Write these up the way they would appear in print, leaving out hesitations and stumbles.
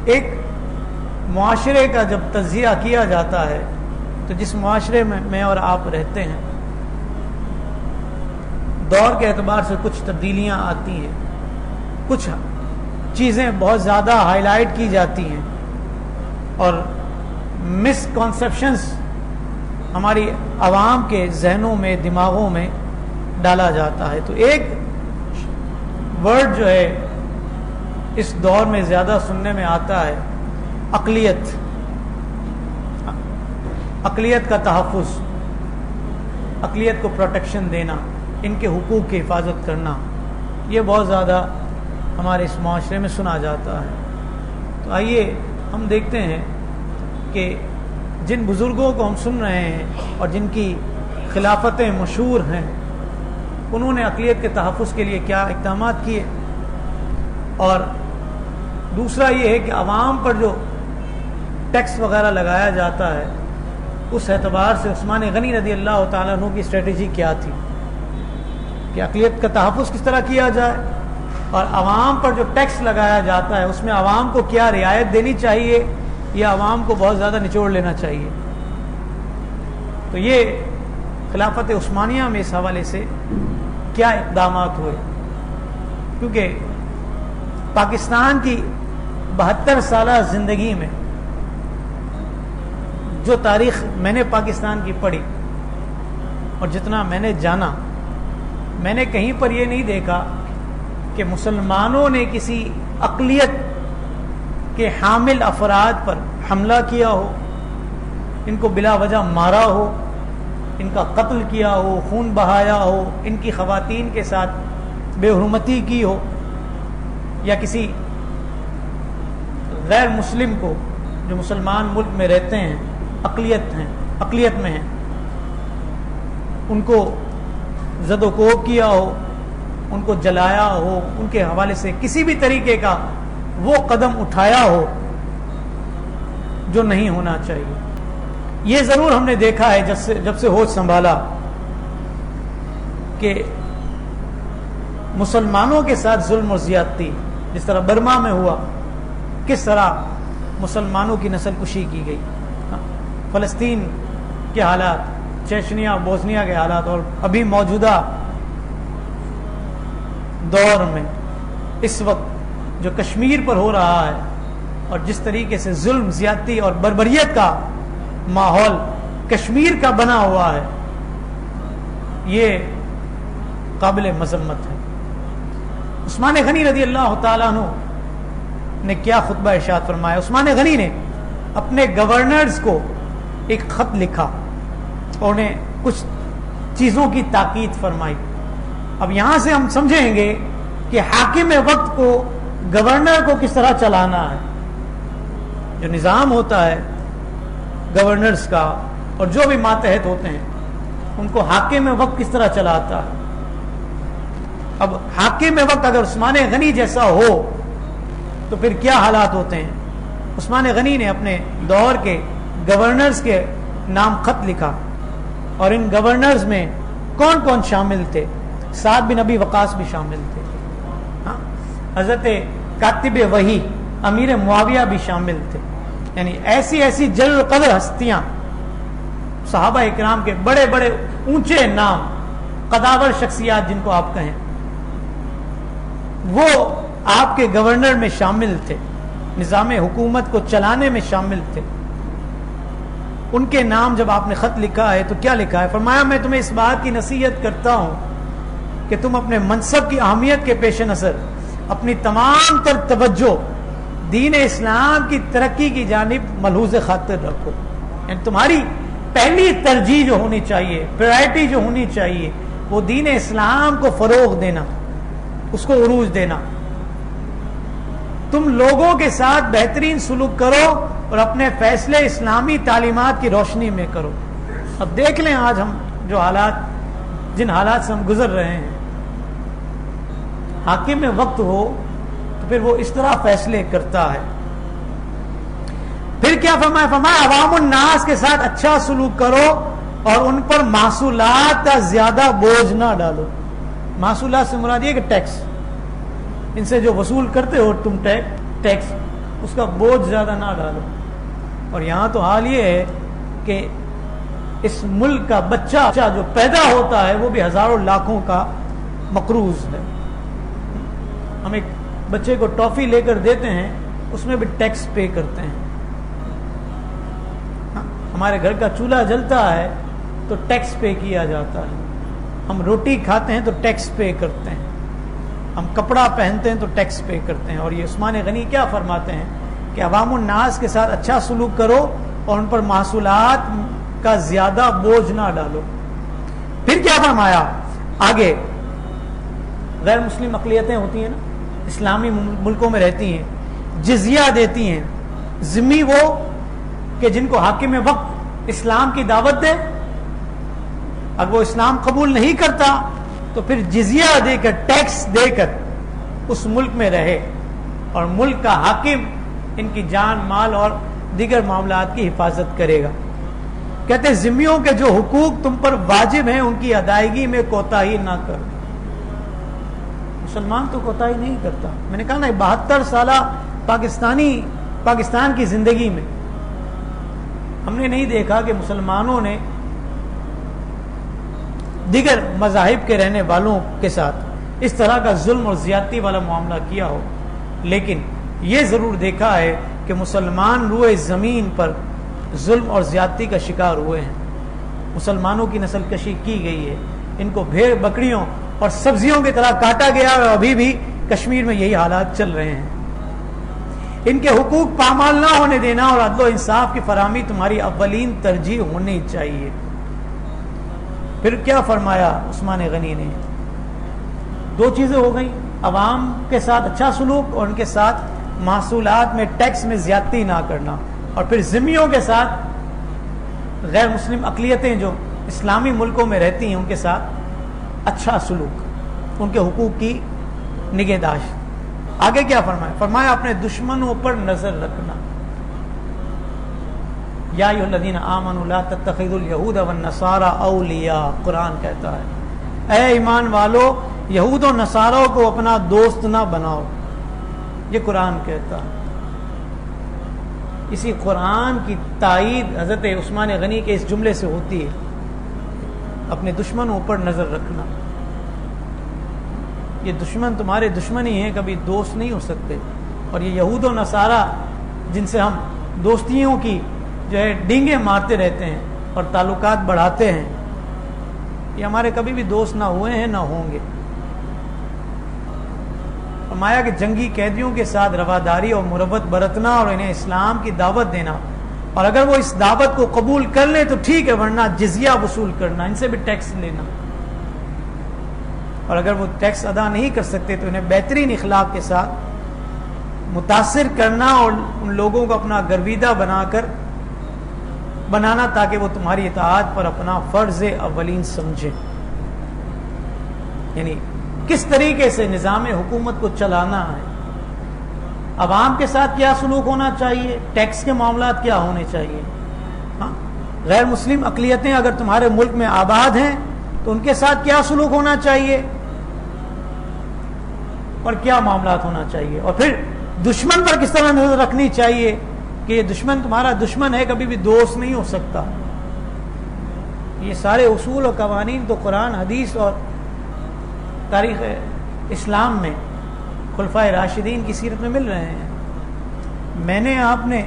ایک معاشرے کا جب تجزیہ کیا جاتا ہے تو جس معاشرے میں میں اور آپ رہتے ہیں، دور کے اعتبار سے کچھ تبدیلیاں آتی ہیں، کچھ چیزیں بہت زیادہ ہائی لائٹ کی جاتی ہیں اور مس کنسیپشنز ہماری عوام کے ذہنوں میں، دماغوں میں ڈالا جاتا ہے۔ تو ایک ورڈ جو ہے اس دور میں زیادہ سننے میں آتا ہے اقلیت، اقلیت کا تحفظ، اقلیت کو پروٹیکشن دینا، ان کے حقوق کی حفاظت کرنا، یہ بہت زیادہ ہمارے اس معاشرے میں سنا جاتا ہے۔ تو آئیے ہم دیکھتے ہیں کہ جن بزرگوں کو ہم سن رہے ہیں اور جن کی خلافتیں مشہور ہیں، انہوں نے اقلیت کے تحفظ کے لیے کیا اقدامات کیے، اور دوسرا یہ ہے کہ عوام پر جو ٹیکس وغیرہ لگایا جاتا ہے اس اعتبار سے عثمان غنی رضی اللہ تعالیٰ عنہ کی اسٹریٹجی کیا تھی کہ اقلیت کا تحفظ کس طرح کیا جائے، اور عوام پر جو ٹیکس لگایا جاتا ہے اس میں عوام کو کیا رعایت دینی چاہیے یا عوام کو بہت زیادہ نچوڑ لینا چاہیے۔ تو یہ خلافت عثمانیہ میں اس حوالے سے کیا اقدامات ہوئے، کیونکہ پاکستان کی 72 سالہ زندگی میں جو تاریخ میں نے پاکستان کی پڑھی اور جتنا میں نے جانا، میں نے کہیں پر یہ نہیں دیکھا کہ مسلمانوں نے کسی اقلیت کے حامل افراد پر حملہ کیا ہو، ان کو بلا وجہ مارا ہو، ان کا قتل کیا ہو، خون بہایا ہو، ان کی خواتین کے ساتھ بے حرمتی کی ہو، یا کسی غیر مسلم کو جو مسلمان ملک میں رہتے ہیں، اقلیت میں ہیں، ان کو زد و کوب کیا ہو، ان کو جلایا ہو، ان کے حوالے سے کسی بھی طریقے کا وہ قدم اٹھایا ہو جو نہیں ہونا چاہیے۔ یہ ضرور ہم نے دیکھا ہے جب سے ہوش سنبھالا کہ مسلمانوں کے ساتھ ظلم اور زیادتی، جس طرح برما میں ہوا، کس طرح مسلمانوں کی نسل کشی کی گئی، فلسطین کے حالات، چیچنیا بوسنیا کے حالات، اور ابھی موجودہ دور میں اس وقت جو کشمیر پر ہو رہا ہے اور جس طریقے سے ظلم، زیادتی اور بربریت کا ماحول کشمیر کا بنا ہوا ہے، یہ قابل مذمت ہے۔ عثمان غنی رضی اللہ تعالیٰ عنہ نے کیا خطبہ ارشاد فرمایا؟ عثمان غنی نے اپنے گورنرز کو ایک خط لکھا اور انہیں کچھ چیزوں کی تاکید فرمائی۔ اب یہاں سے ہم سمجھیں گے کہ حاکم وقت کو، گورنر کو کس طرح چلانا ہے، جو نظام ہوتا ہے گورنرز کا اور جو بھی ماتحت ہوتے ہیں ان کو حاکم وقت کس طرح چلاتا ہے۔ اب حاکم وقت اگر عثمان غنی جیسا ہو تو پھر کیا حالات ہوتے ہیں۔ عثمان غنی نے اپنے دور کے گورنرز کے نام خط لکھا، اور ان گورنرز میں کون کون شامل تھے؟ سعد بن ابی وقاص بھی شامل تھے، حضرت کاتب وحی امیر معاویہ بھی شامل تھے، یعنی ایسی جلیل القدر ہستیاں، صحابہ اکرام کے بڑے بڑے اونچے نام، قداور شخصیات جن کو آپ کہیں، وہ آپ کے گورنر میں شامل تھے، نظام حکومت کو چلانے میں شامل تھے۔ ان کے نام جب آپ نے خط لکھا ہے تو کیا لکھا ہے؟ فرمایا میں تمہیں اس بات کی نصیحت کرتا ہوں کہ تم اپنے منصب کی اہمیت کے پیش نظر اپنی تمام تر توجہ دین اسلام کی ترقی کی جانب ملحوظ خاطر رکھو، یعنی تمہاری پہلی ترجیح جو ہونی چاہیے، پرائرٹی جو ہونی چاہیے، وہ دین اسلام کو فروغ دینا، اس کو عروج دینا۔ تم لوگوں کے ساتھ بہترین سلوک کرو اور اپنے فیصلے اسلامی تعلیمات کی روشنی میں کرو۔ اب دیکھ لیں آج ہم جو جن حالات سے ہم گزر رہے ہیں، حاکم وقت ہو تو پھر وہ اس طرح فیصلے کرتا ہے۔ پھر کیا فرمایا عوام الناس کے ساتھ اچھا سلوک کرو اور ان پر محصولات کا زیادہ بوجھ نہ ڈالو۔ محصولات سے مراد یہ کہ ٹیکس، ان سے جو وصول کرتے ہو تم ٹیکس، اس کا بوجھ زیادہ نہ ڈالو. اور یہاں تو حال یہ ہے کہ اس ملک کا بچہ جو پیدا ہوتا ہے وہ بھی ہزاروں لاکھوں کا مقروض ہے. ہم ایک بچے کو ٹافی لے کر دیتے ہیں, اس میں بھی ٹیکس پے کرتے ہیں. ہمارے گھر کا چولہا جلتا ہے تو ٹیکس پے کیا جاتا ہے. ہم روٹی کھاتے ہیں تو ٹیکس پے کرتے ہیں. ہم کپڑا پہنتے ہیں تو ٹیکس پے کرتے ہیں. اور یہ عثمان غنی کیا فرماتے ہیں کہ عوام الناس کے ساتھ اچھا سلوک کرو اور ان پر محصولات کا زیادہ بوجھ نہ ڈالو. پھر کیا فرمایا آگے؟ غیر مسلم اقلیتیں ہوتی ہیں نا, اسلامی ملکوں میں رہتی ہیں, جزیہ دیتی ہیں. ذمہ وہ کہ جن کو حاکم وقت اسلام کی دعوت دے, اگر وہ اسلام قبول نہیں کرتا تو پھر جزیہ دے کر, ٹیکس دے کر اس ملک میں رہے, اور ملک کا حاکم ان کی جان مال اور دیگر معاملات کی حفاظت کرے گا. کہتے ہیں ذمیوں کے جو حقوق تم پر واجب ہیں ان کی ادائیگی میں کوتاہی نہ کرو. مسلمان تو کوتاہی نہیں کرتا. میں نے کہا نا 72 سالہ پاکستان کی زندگی میں ہم نے نہیں دیکھا کہ مسلمانوں نے دیگر مذاہب کے رہنے والوں کے ساتھ اس طرح کا ظلم اور زیادتی والا معاملہ کیا ہو. لیکن یہ ضرور دیکھا ہے کہ مسلمان روئے زمین پر ظلم اور زیادتی کا شکار ہوئے ہیں. مسلمانوں کی نسل کشی کی گئی ہے, ان کو بھیڑ بکریوں اور سبزیوں کی طرح کاٹا گیا, اور ابھی بھی کشمیر میں یہی حالات چل رہے ہیں. ان کے حقوق پامال نہ ہونے دینا اور عدل و انصاف کی فراہمی تمہاری اولین ترجیح ہونی چاہیے. پھر کیا فرمایا عثمان غنی نے؟ 2 چیزیں ہو گئیں, عوام کے ساتھ اچھا سلوک اور ان کے ساتھ محصولات میں ٹیکس میں زیادتی نہ کرنا, اور پھر ذمیوں کے ساتھ غیر مسلم اقلیتیں جو اسلامی ملکوں میں رہتی ہیں ان کے ساتھ اچھا سلوک, ان کے حقوق کی نگہداشت. آگے کیا فرمایا؟ فرمایا اپنے دشمنوں پر نظر رکھنا. یا ایھا الذین آمنوا لا تتخذوا اليہود والنصارى اولیاء. قرآن کہتا ہے اے ایمان والو یہود و نصاروں کو اپنا دوست نہ بناؤ. یہ قرآن کہتا ہے. اسی قرآن کی تائید حضرت عثمان غنی کے اس جملے سے ہوتی ہے, اپنے دشمنوں پر نظر رکھنا. یہ دشمن تمہارے دشمن ہی ہیں, کبھی دوست نہیں ہو سکتے. اور یہ یہود و نصارہ جن سے ہم دوستیوں کی جو ہے ڈینگیں مارتے رہتے ہیں اور تعلقات بڑھاتے ہیں, یہ ہمارے کبھی بھی دوست نہ ہوئے ہیں نہ ہوں گے. فرمایا کہ جنگی قیدیوں کے ساتھ رواداری اور مربت برتنا اور انہیں اسلام کی دعوت دینا, اور اگر وہ اس دعوت کو قبول کر لیں تو ٹھیک ہے, ورنہ جزیہ وصول کرنا, ان سے بھی ٹیکس لینا. اور اگر وہ ٹیکس ادا نہیں کر سکتے تو انہیں بہترین اخلاق کے ساتھ متاثر کرنا اور ان لوگوں کو اپنا گرویدہ بنانا تاکہ وہ تمہاری اطاعت پر اپنا فرض اولین سمجھیں. یعنی کس طریقے سے نظام حکومت کو چلانا ہے, عوام کے ساتھ کیا سلوک ہونا چاہیے, ٹیکس کے معاملات کیا ہونے چاہیے. ہاں, غیر مسلم اقلیتیں اگر تمہارے ملک میں آباد ہیں تو ان کے ساتھ کیا سلوک ہونا چاہیے اور کیا معاملات ہونا چاہیے. اور پھر دشمن پر کس طرح نظر رکھنی چاہیے کہ یہ دشمن تمہارا دشمن ہے, کبھی بھی دوست نہیں ہو سکتا. یہ سارے اصول اور قوانین تو قرآن حدیث اور تاریخ اسلام میں خلفائے راشدین کی سیرت میں مل رہے ہیں. میں نے, آپ نے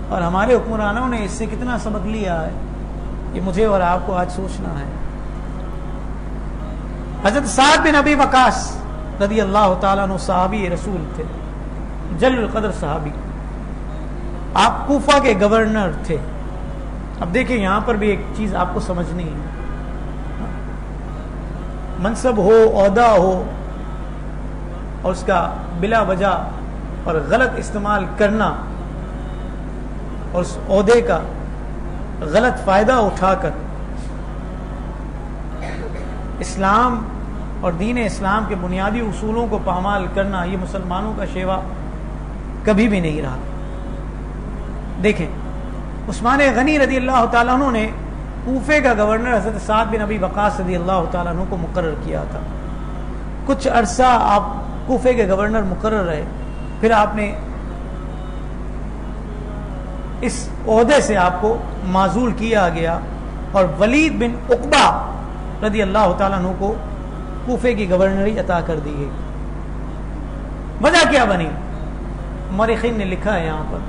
اور ہمارے حکمرانوں نے اس سے کتنا سبق لیا ہے, یہ مجھے اور آپ کو آج سوچنا ہے. حضرت سعد بن ابی وقاص رضی اللہ تعالیٰ عنہ صحابی رسول تھے, جل القدر صحابی. آپ کوفہ کے گورنر تھے. اب دیکھیں یہاں پر بھی ایک چیز آپ کو سمجھنی ہے, منصب ہو, عہدہ ہو, اور اس کا بلا وجہ اور غلط استعمال کرنا اور اس عہدے کا غلط فائدہ اٹھا کر اسلام اور دین اسلام کے بنیادی اصولوں کو پامال کرنا, یہ مسلمانوں کا شیوا کبھی بھی نہیں رہا. دیکھیں عثمان غنی رضی اللہ تعالیٰ عنہ نے کوفے کا گورنر حضرت سعد بن ابی وقاص رضی اللہ تعالیٰ عنہ کو مقرر کیا تھا. کچھ عرصہ آپ کوفے کے گورنر مقرر رہے, پھر آپ نے اس عہدے سے آپ کو معزول کیا گیا اور ولید بن عقبہ رضی اللہ تعالیٰ عنہ کو کوفے کی گورنری عطا کر دی گئی. وجہ کیا بنی؟ مورخین نے لکھا ہے یہاں پر،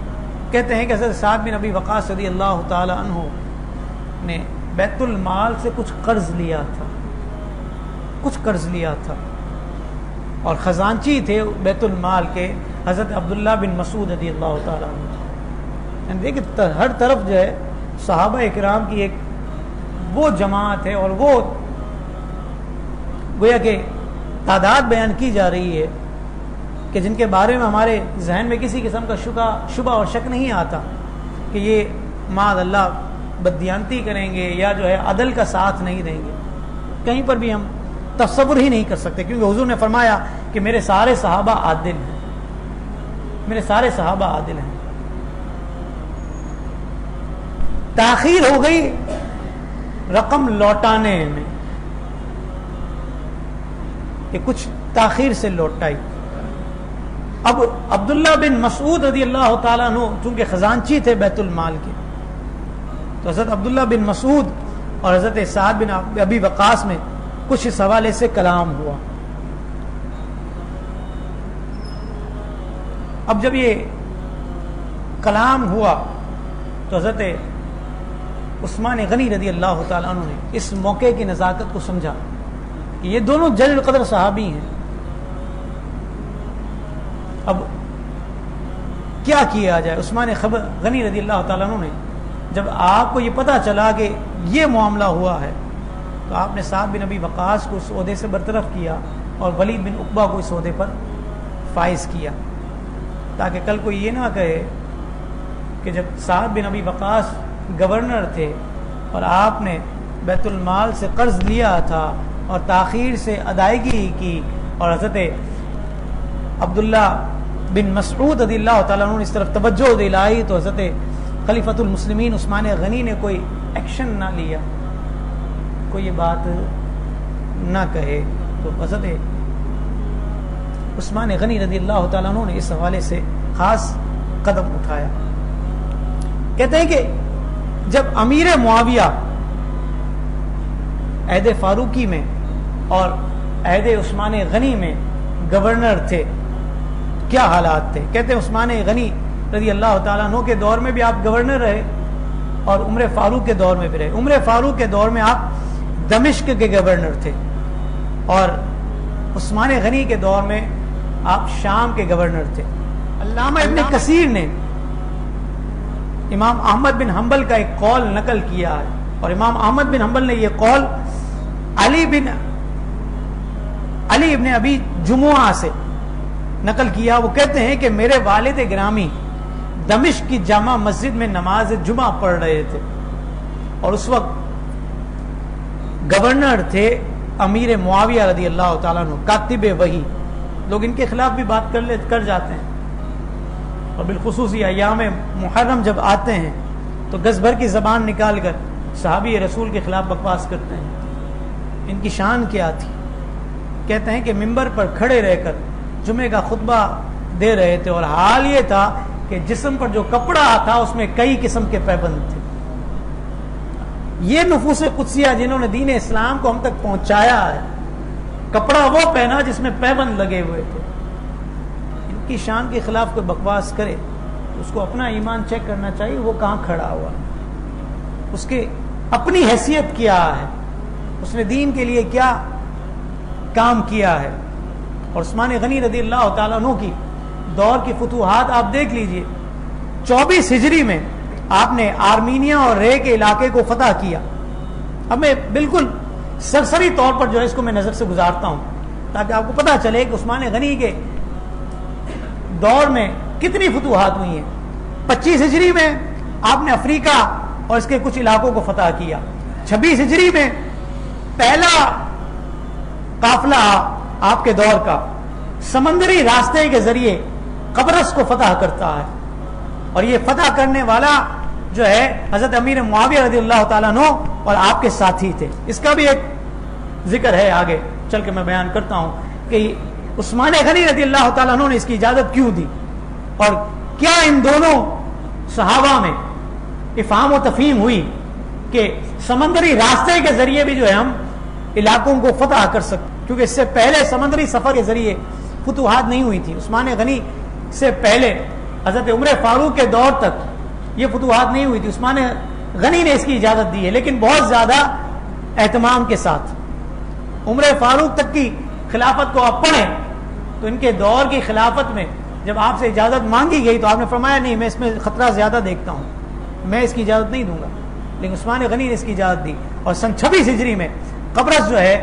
کہتے ہیں کہ حضرت سعد بن ابی وقاص رضی اللہ تعالی عنہ نے بیت المال سے کچھ قرض لیا تھا اور خزانچی تھے بیت المال کے حضرت عبداللہ بن مسعود رضی اللہ تعالی عنہ. یعنی دیکھیں ہر طرف جو ہے صحابہ اکرام کی ایک وہ جماعت ہے اور وہ گویا کہ تعداد بیان کی جا رہی ہے کہ جن کے بارے میں ہمارے ذہن میں کسی قسم کا شبہ اور شک نہیں آتا کہ یہ معاذ اللہ بددیانتی کریں گے یا جو ہے عدل کا ساتھ نہیں دیں گے. کہیں پر بھی ہم تصور ہی نہیں کر سکتے، کیونکہ حضور نے فرمایا کہ میرے سارے صحابہ عادل ہیں. تاخیر ہو گئی رقم لوٹانے میں کہ کچھ تاخیر سے لوٹائی. اب عبداللہ بن مسعود رضی اللہ تعالیٰ عنہ چونکہ خزانچی تھے بیت المال کے، تو حضرت عبداللہ بن مسعود اور حضرت سعد بن ابی وقاص میں کچھ اس حوالے سے کلام ہوا. اب جب یہ کلام ہوا تو حضرت عثمان غنی رضی اللہ تعالیٰ عنہ نے اس موقع کی نزاکت کو سمجھا کہ یہ دونوں جلیل القدر صحابی ہیں. اب کیا کیا جائے؟ عثمان غنی رضی اللہ تعالیٰ عنہ نے جب آپ کو یہ پتا چلا کہ یہ معاملہ ہوا ہے تو آپ نے سعد بن ابی وقاص کو اس عہدے سے برطرف کیا اور ولید بن عقبہ کو اس عہدے پر فائز کیا، تاکہ کل کوئی یہ نہ کہے کہ جب سعد بن ابی وقاص گورنر تھے اور آپ نے بیت المال سے قرض لیا تھا اور تاخیر سے ادائیگی کی اور حضرت عبداللہ بن مسعود رضی اللہ تعالیٰ عنہ نے اس طرف توجہ دلائی تو حضرت خلیفۃ المسلمین عثمان غنی نے کوئی ایکشن نہ لیا، کوئی یہ بات نہ کہے، تو حضرت عثمان غنی رضی اللہ تعالیٰ عنہ نے اس حوالے سے خاص قدم اٹھایا. کہتے ہیں کہ جب امیر معاویہ عہد فاروقی میں اور عہد عثمان غنی میں گورنر تھے کیا حالات تھے؟ کہتے ہیں عثمان غنی رضی اللہ تعالیٰ عنہ کے دور میں بھی آپ گورنر رہے اور عمر فاروق کے دور میں بھی رہے. عمر فاروق کے دور میں آپ دمشق کے گورنر تھے اور عثمان غنی کے دور میں آپ شام کے گورنر تھے. علامہ ابن کثیر نے امام احمد بن حنبل کا ایک قول نقل کیا ہے اور امام احمد بن حنبل نے یہ قول علی ابن ابی جمعہ سے نقل کیا. وہ کہتے ہیں کہ میرے والد گرامی دمشق کی جامع مسجد میں نماز جمعہ پڑھ رہے تھے اور اس وقت گورنر تھے امیر معاویہ رضی اللہ تعالیٰ عنہ کاتب وحی. لوگ ان کے خلاف بھی بات کر جاتے ہیں اور بالخصوص یہ ایام محرم جب آتے ہیں تو گز بھر کی زبان نکال کر صحابی رسول کے خلاف بکواس کرتے ہیں. ان کی شان کیا تھی؟ کہتے ہیں کہ ممبر پر کھڑے رہ کر جمعے کا خطبہ دے رہے تھے اور حال یہ تھا کہ جسم پر جو کپڑا تھا اس میں کئی قسم کے پیبند تھے. یہ نفوس قدسیہ جنہوں نے دین اسلام کو ہم تک پہنچایا ہے، کپڑا وہ پہنا جس میں پیبند لگے ہوئے تھے. ان کی شان کے خلاف کوئی بکواس کرے اس کو اپنا ایمان چیک کرنا چاہیے، وہ کہاں کھڑا ہوا، اس کے اپنی حیثیت کیا ہے، اس نے دین کے لیے کیا کام کیا ہے. اور عثمان غنی رضی اللہ تعالیٰ عنہ کی دور کی فتوحات آپ دیکھ لیجئے. 24 ہجری میں آپ نے آرمینیا اور رے کے علاقے کو فتح کیا. اب میں بالکل سرسری طور پر جو ہے اس کو میں نظر سے گزارتا ہوں تاکہ آپ کو پتہ چلے کہ عثمان غنی کے دور میں کتنی فتوحات ہوئی ہیں. 25 ہجری میں آپ نے افریقہ اور اس کے کچھ علاقوں کو فتح کیا. 26 ہجری میں پہلا قافلہ آپ کے دور کا سمندری راستے کے ذریعے قبرص کو فتح کرتا ہے اور یہ فتح کرنے والا جو ہے حضرت امیر معاویہ رضی اللہ تعالیٰ عنہ اور آپ کے ساتھی تھے. اس کا بھی ایک ذکر ہے، آگے چل کے میں بیان کرتا ہوں کہ عثمان غنی رضی اللہ تعالیٰ عنہ نے اس کی اجازت کیوں دی اور کیا ان دونوں صحابہ میں افہام و تفہیم ہوئی کہ سمندری راستے کے ذریعے بھی جو ہے ہم علاقوں کو فتح کر سکتے، کیونکہ اس سے پہلے سمندری سفر کے ذریعے فتوحات نہیں ہوئی تھی. عثمان غنی سے پہلے حضرت عمر فاروق کے دور تک یہ فتوحات نہیں ہوئی تھی. عثمان غنی نے اس کی اجازت دی ہے، لیکن بہت زیادہ اہتمام کے ساتھ. عمر فاروق تک کی خلافت کو آپ پڑھیں تو ان کے دور کی خلافت میں جب آپ سے اجازت مانگی گئی تو آپ نے فرمایا نہیں، میں اس میں خطرہ زیادہ دیکھتا ہوں، میں اس کی اجازت نہیں دوں گا. لیکن عثمان غنی نے اس کی اجازت دی اور سن 26 ہجری میں قبرص جو ہے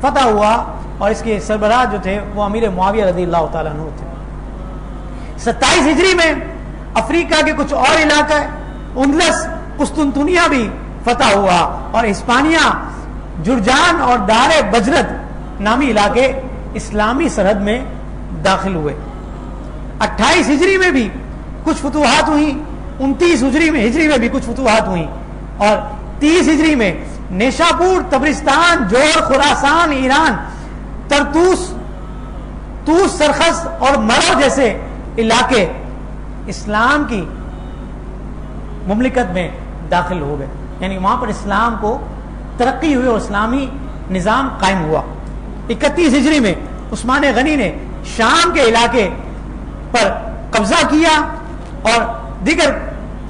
فتح ہوا اور اس کے سربراہ جو تھے وہ امیر معاویہ رضی اللہ تعالیٰ عنہ تھے. 27 ہجری میں افریقہ کے کچھ اور علاقہ اندلس قسطنطنیہ بھی فتح ہوا اور ہسپانیہ جرجان اور دار بجرد نامی علاقے اسلامی سرحد میں داخل ہوئے. 28 ہجری میں بھی کچھ فتوحات ہوئی، 29 ہجری میں بھی کچھ فتوحات ہوئی اور 30 ہجری میں نیشاپور، تبرستان، جور، خراسان، ایران، طرطوس، توس، سرخس اور مرو جیسے علاقے اسلام کی مملکت میں داخل ہو گئے. یعنی وہاں پر اسلام کو ترقی ہوئی اور اسلامی نظام قائم ہوا. 31 ہجری میں عثمان غنی نے شام کے علاقے پر قبضہ کیا اور دیگر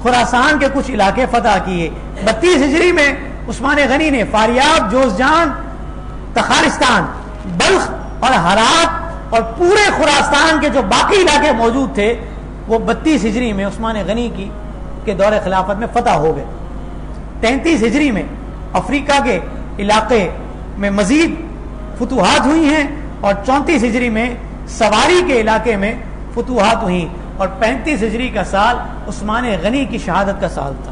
خراسان کے کچھ علاقے فتح کیے. 32 ہجری میں عثمان غنی نے فاریاب، جوزجان، تخارستان، بلخ اور ہرات اور پورے خراسان کے جو باقی علاقے موجود تھے وہ 32 ہجری میں عثمان غنی کے دور خلافت میں فتح ہو گئے. 33 ہجری میں افریقہ کے علاقے میں مزید فتوحات ہوئی ہیں اور 34 ہجری میں سواری کے علاقے میں فتوحات ہوئی اور 35 ہجری کا سال عثمان غنی کی شہادت کا سال تھا.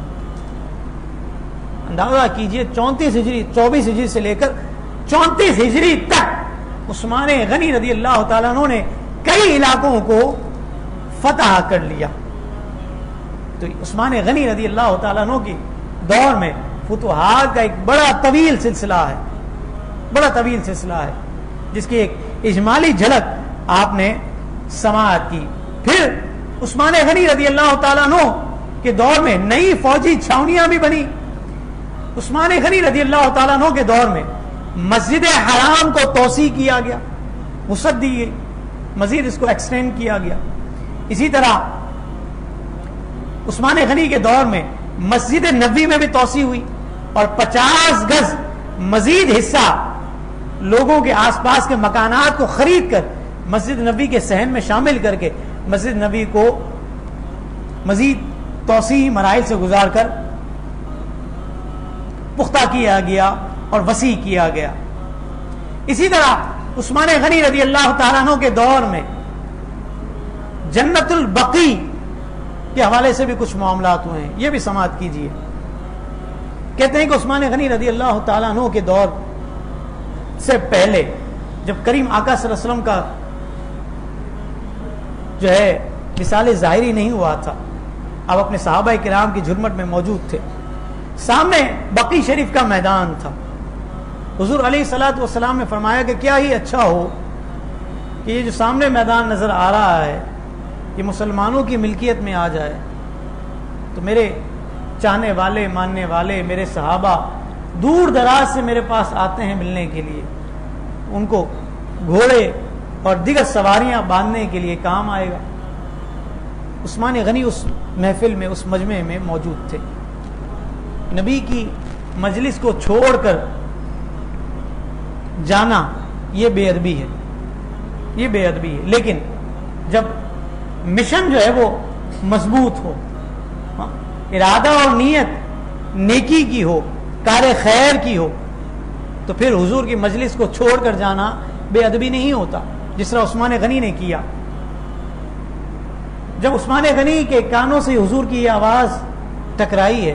اندازہ کیجئے 24 ہجری سے لے کر 34 ہجری تک عثمان غنی رضی اللہ تعالیٰ عنہ نے کئی علاقوں کو فتح کر لیا. تو عثمان غنی رضی اللہ تعالیٰ عنہ کی دور میں فتوحات کا ایک بڑا طویل سلسلہ ہے جس کی ایک اجمالی جھلک آپ نے سماعت کی. پھر عثمان غنی رضی اللہ تعالیٰ عنہ کے دور میں نئی فوجی چھاونیاں بھی بنی. عثمان غنی رضی اللہ تعالیٰ عنہ کے دور میں مسجد حرام کو توسیع کیا گیا، وسعت دی گئی، مزید اس کو ایکسٹینڈ کیا گیا. اسی طرح عثمان غنی کے دور میں مسجد نبوی میں بھی توسیع ہوئی اور 50 گز مزید حصہ لوگوں کے آس پاس کے مکانات کو خرید کر مسجد نبوی کے صحن میں شامل کر کے مسجد نبوی کو مزید توسیعی مراحل سے گزار کر پختہ کیا گیا اور وسیع کیا گیا. اسی طرح عثمان غنی رضی اللہ تعالیٰ عنہ کے دور میں جنت البقیع کے حوالے سے بھی کچھ معاملات ہوئے ہیں، یہ بھی سماعت کیجیے. کہتے ہیں کہ عثمان غنی رضی اللہ تعالیٰ عنہ کے دور سے پہلے جب کریم آقا صلی اللہ علیہ وسلم کا جو ہے وصال ظاہری نہیں ہوا تھا، اب اپنے صحابہ کرام کی جھرمٹ میں موجود تھے. سامنے بقیع شریف کا میدان تھا. حضور علیہ الصلوۃ والسلام نے فرمایا کہ کیا ہی اچھا ہو کہ یہ جو سامنے میدان نظر آ رہا ہے یہ مسلمانوں کی ملکیت میں آ جائے تو میرے چاہنے والے، ماننے والے، میرے صحابہ دور دراز سے میرے پاس آتے ہیں ملنے کے لیے، ان کو گھوڑے اور دیگر سواریاں باندھنے کے لیے کام آئے گا. عثمان غنی اس محفل میں، اس مجمع میں موجود تھے. نبی کی مجلس کو چھوڑ کر جانا یہ بے ادبی ہے، لیکن جب مشن جو ہے وہ مضبوط ہو، ارادہ اور نیت نیکی کی ہو، کار خیر کی ہو، تو پھر حضور کی مجلس کو چھوڑ کر جانا بے ادبی نہیں ہوتا، جس طرح عثمان غنی نے کیا. جب عثمان غنی کے کانوں سے حضور کی یہ آواز ٹکرائی ہے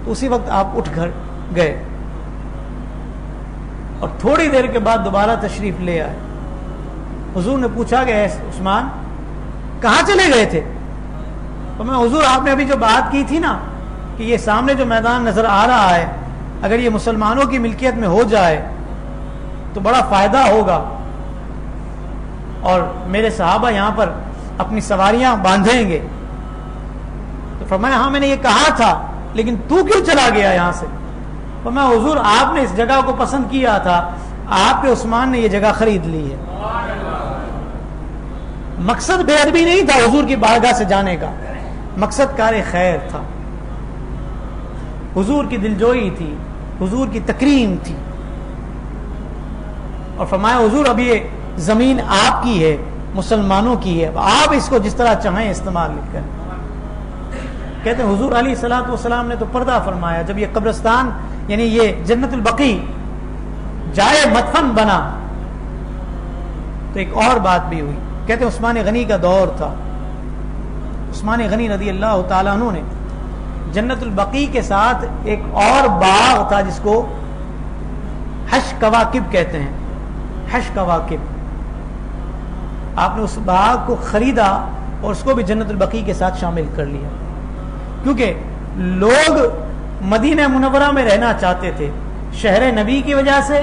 تو اسی وقت آپ اٹھ کر گئے اور تھوڑی دیر کے بعد دوبارہ تشریف لے آئے. حضور نے پوچھا کہ عثمان کہاں چلے گئے تھے؟ تو میں حضور آپ نے ابھی جو بات کی تھی نا کہ یہ سامنے جو میدان نظر آ رہا ہے اگر یہ مسلمانوں کی ملکیت میں ہو جائے تو بڑا فائدہ ہوگا اور میرے صحابہ یہاں پر اپنی سواریاں باندھیں گے. تو فرمایا ہاں میں نے یہ کہا تھا لیکن تو کیوں چلا گیا یہاں سے؟ فرمایا حضور آپ نے اس جگہ کو پسند کیا تھا، آپ کے عثمان نے یہ جگہ خرید لی ہے۔ مقصد بے ادبی نہیں تھا حضور کی بارگاہ سے جانے کا، مقصد کار خیر تھا، حضور کی دلجوئی تھی، حضور کی تکریم تھی۔ اور فرمایا حضور اب یہ زمین آپ کی ہے، مسلمانوں کی ہے، آپ اس کو جس طرح چاہیں استعمال کر۔ کہتے ہیں حضور علیہ الصلوۃ والسلام نے تو پردہ فرمایا جب یہ قبرستان یعنی یہ جنت البقیع جائے مدفن بنا تو ایک اور بات بھی ہوئی۔ کہتے ہیں عثمان غنی کا دور تھا، عثمان غنی رضی اللہ تعالیٰ عنہ نے جنت البقیع کے ساتھ ایک اور باغ تھا جس کو حش کواکب کہتے ہیں، حش کواکب، آپ نے اس باغ کو خریدا اور اس کو بھی جنت البقیع کے ساتھ شامل کر لیا، کیونکہ لوگ مدینہ منورہ میں رہنا چاہتے تھے شہر نبی کی وجہ سے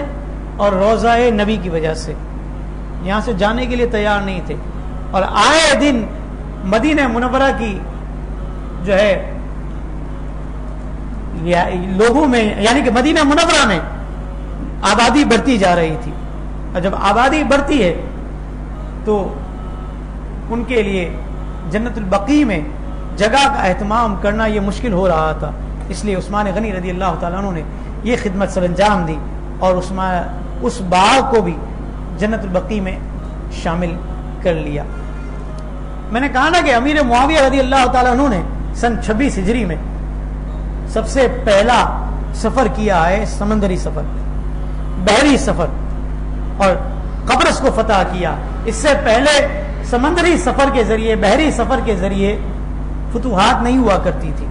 اور روضہ نبی کی وجہ سے، یہاں سے جانے کے لیے تیار نہیں تھے، اور آئے دن مدینہ منورہ کی جو ہے لوگوں میں یعنی کہ مدینہ منورہ میں آبادی بڑھتی جا رہی تھی، اور جب آبادی بڑھتی ہے تو ان کے لیے جنت البقیع میں جگہ کا اہتمام کرنا یہ مشکل ہو رہا تھا، اس لیے عثمان غنی رضی اللہ تعالیٰ عنہ نے یہ خدمت سر انجام دی اور اس باغ کو بھی جنت البقیع میں شامل کر لیا۔ میں نے کہا نا کہ امیر معاویہ رضی اللہ تعالیٰ عنہ نے سن 26 ہجری میں سب سے پہلا سفر کیا ہے، سمندری سفر، بحری سفر، اور قبرص کو فتح کیا۔ اس سے پہلے سمندری سفر کے ذریعے، بحری سفر کے ذریعے فتوحات نہیں ہوا کرتی تھی،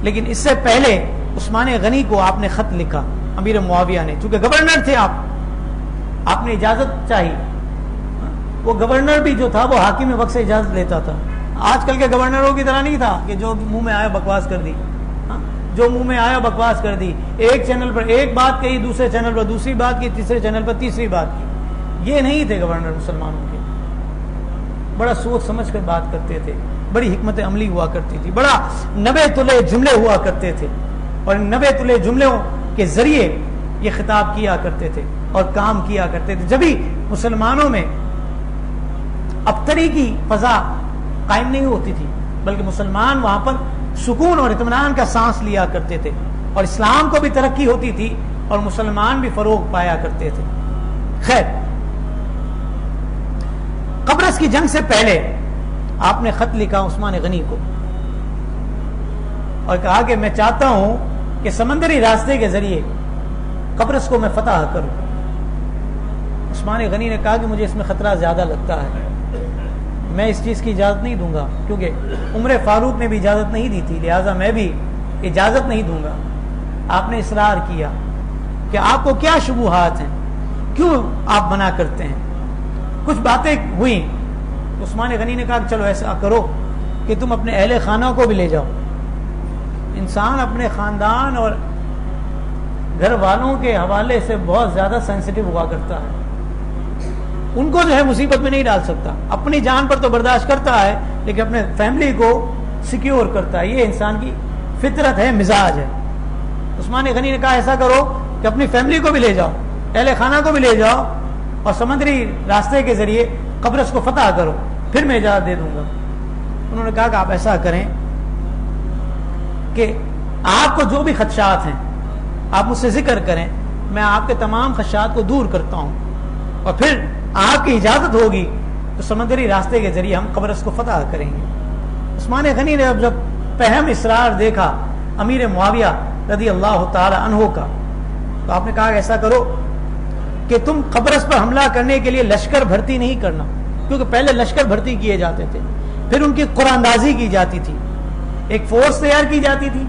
لیکن اس سے پہلے عثمان غنی کو آپ نے خط لکھا، امیر معاویہ نے، چونکہ گورنر تھے آپ نے اجازت چاہی۔ وہ گورنر بھی جو تھا وہ حاکم وقت سے اجازت لیتا تھا، آج کل کے گورنروں کی طرح نہیں تھا کہ جو منہ میں آیا بکواس کر دی، جو منہ میں آیا بکواس کر دی، ایک چینل پر ایک بات کہی، دوسرے چینل پر دوسری بات کی، تیسرے چینل پر تیسری بات کی۔ یہ نہیں تھے گورنر مسلمانوں کے، بڑا سوچ سمجھ کر بات کرتے تھے، بڑی حکمت عملی ہوا کرتی تھی، بڑا نبے تلے جملے ہوا کرتے تھے، اور نبے تلے جملوں کے ذریعے یہ خطاب کیا کرتے تھے اور کام کیا کرتے تھے۔ جبھی مسلمانوں میں ابتری کی فضا قائم نہیں ہوتی تھی، بلکہ مسلمان وہاں پر سکون اور اطمینان کا سانس لیا کرتے تھے، اور اسلام کو بھی ترقی ہوتی تھی اور مسلمان بھی فروغ پایا کرتے تھے۔ خیر، قبرص کی جنگ سے پہلے آپ نے خط لکھا عثمان غنی کو اور کہا کہ میں چاہتا ہوں کہ سمندری راستے کے ذریعے قبرص کو میں فتح کروں۔ عثمان غنی نے کہا کہ مجھے اس میں خطرہ زیادہ لگتا ہے، میں اس چیز کی اجازت نہیں دوں گا، کیونکہ عمر فاروق نے بھی اجازت نہیں دی تھی، لہٰذا میں بھی اجازت نہیں دوں گا۔ آپ نے اصرار کیا کہ آپ کو کیا شبہات ہیں، کیوں آپ منع کرتے ہیں؟ کچھ باتیں ہوئیں، عثمان غنی نے کہا کہ چلو ایسا کرو کہ تم اپنے اہل خانہ کو بھی لے جاؤ۔ انسان اپنے خاندان اور گھر والوں کے حوالے سے بہت زیادہ سینسٹیو ہوا کرتا ہے، ان کو جو ہے مصیبت میں نہیں ڈال سکتا، اپنی جان پر تو برداشت کرتا ہے لیکن اپنے فیملی کو سیکیور کرتا ہے، یہ انسان کی فطرت ہے، مزاج ہے۔ عثمان غنی نے کہا ایسا کرو کہ اپنی فیملی کو بھی لے جاؤ، اہل خانہ کو بھی لے جاؤ، اور سمندری راستے کے ذریعے قبرص کو فتح کرو، پھر میں اجازت دے دوں گا۔ انہوں نے کہا کہ آپ ایسا کریں کہ آپ کو جو بھی خدشات ہیں آپ مجھ سے ذکر کریں، میں آپ کے تمام خدشات کو دور کرتا ہوں، اور پھر آپ کی اجازت ہوگی تو سمندری راستے کے ذریعے ہم قبرص کو فتح کریں گے۔ عثمان غنی نے جب پہم اصرار دیکھا امیر معاویہ رضی اللہ تعالی عنہ کا، تو آپ نے کہا کہ ایسا کرو کہ تم قبرص پر حملہ کرنے کے لیے لشکر بھرتی نہیں کرنا، کیونکہ پہلے لشکر بھرتی کیے جاتے تھے، پھر ان کی قراندازی کی جاتی تھی، ایک فورس تیار کی جاتی تھی،